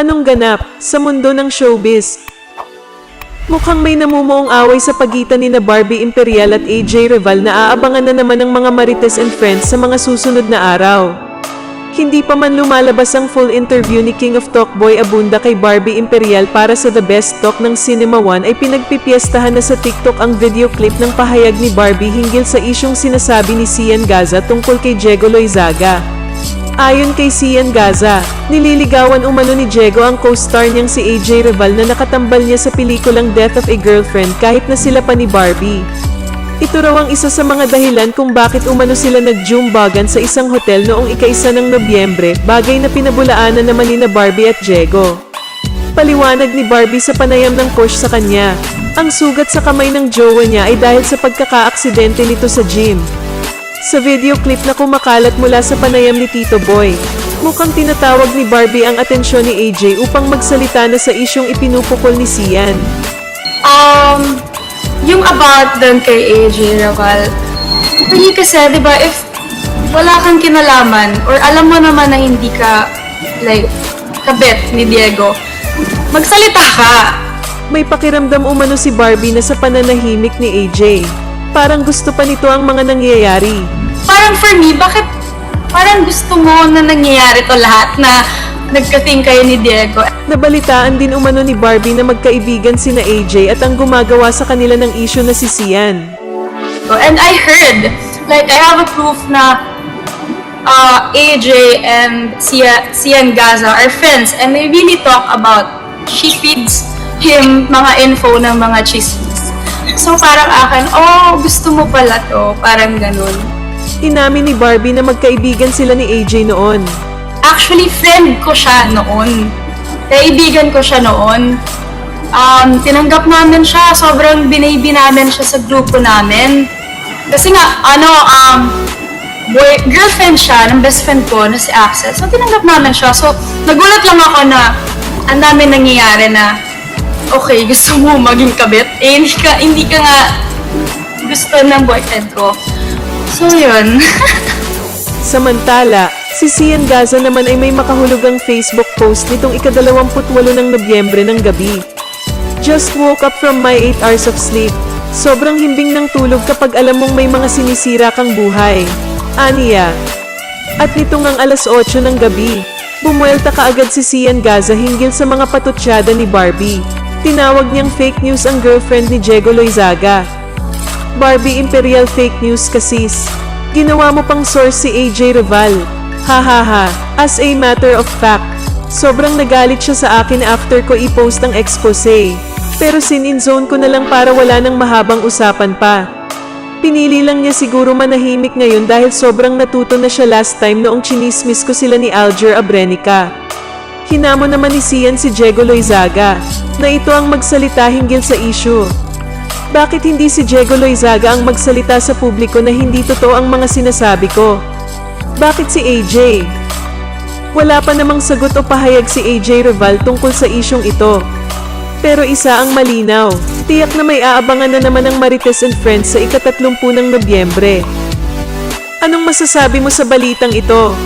Anong ganap sa mundo ng showbiz? Mukhang may namumuong away sa pagitan ni na Barbie Imperial at AJ Rival na aabangan na naman ng mga Marites and Friends sa mga susunod na araw. Hindi pa man lumalabas ang full interview ni King of Talkboy Abunda kay Barbie Imperial para sa The Best Talk ng Cinema One ay pinagpipiestahan na sa TikTok ang video clip ng pahayag ni Barbie hinggil sa isyong sinasabi ni Sian Gaza tungkol kay Diego Loizaga. Ayon kay Sian Gaza, nililigawan umano ni Diego ang co-star niyang si AJ Rival na nakatambal niya sa pelikulang Death of a Girlfriend kahit na sila pa ni Barbie. Ito raw ang isa sa mga dahilan kung bakit umano sila nag-jumbagan sa isang hotel noong ika-1 ng Nobyembre, bagay na pinabulaanan naman ni na Barbie at Diego. Paliwanag ni Barbie sa panayam ng push sa kanya, ang sugat sa kamay ng jowa niya ay dahil sa pagkaka-aksidente nito sa gym. Sa video clip na kumakalat mula sa panayam ni Tito Boy, mukhang tinatawag ni Barbie ang atensyon ni AJ upang magsalita na sa isyong ipinupukol ni Sian. Yung about dun kay AJ Rival, hindi kasi, di ba, if wala kang kinalaman, or alam mo naman na hindi ka, like, kabet ni Diego, magsalita ka! May pakiramdam umano si Barbie na sa pananahimik ni AJ. Parang gusto pa nito ang mga nangyayari. Parang for me, bakit parang gusto mo na nangyayari to lahat na nagkating kayo ni Diego? Nabalitaan din umano ni Barbie na magkaibigan sina AJ at ang gumagawa sa kanila ng issue na si Sian. And I heard, like, I have a proof na AJ and Sian Gaza are friends and they really talk about, she feeds him mga info ng mga chismis. So parang akin, gusto mo pala to, parang ganun. Inamin ni Barbie na magkaibigan sila ni AJ noon. Actually, friend ko siya noon. Kaibigan ko siya noon. Tinanggap namin siya, sobrang binaybi namin siya sa grupo namin. Kasi nga, girlfriend siya ng best friend ko na si Axel. So tinanggap namin siya. So nagulat lang ako na ang dami nangyayari na okay, gusto mo maging kabit? Hindi ka nga gusto ng boyfriend ko. So, yun. Samantala, si Sian Gaza naman ay may makahulugang Facebook post nitong ika-28 ng Nobyembre ng gabi. Just woke up from my 8 hours of sleep. Sobrang himbing ng tulog kapag alam mong may mga sinisira kang buhay. Aniya. At nito ngang alas 8 ng gabi, bumuelta kaagad si Sian Gaza hinggil sa mga patutsada ni Barbie. Tinawag niyang fake news ang girlfriend ni Diego Loizaga. Barbie Imperial fake news kasis. Ginawa mo pang source si AJ Rival. Hahaha. As a matter of fact, sobrang nagalit siya sa akin after ko i-post ang expose. Pero sin-in-zone ko na lang para wala nang mahabang usapan pa. Pinili lang niya siguro manahimik ngayon dahil sobrang natuto na siya last time noong chinismis ko sila ni Alger Abrenica. Hinamon naman ni Sian si Diego Loizaga na ito ang magsalita hinggil sa issue. Bakit hindi si Diego Loizaga ang magsalita sa publiko na hindi totoo ang mga sinasabi ko? Bakit si AJ? Wala pa namang sagot o pahayag si AJ Rival tungkol sa isyong ito. Pero isa ang malinaw, tiyak na may aabangan na naman ng Marites and Friends sa ika-30 ng Nobyembre. Anong masasabi mo sa balitang ito?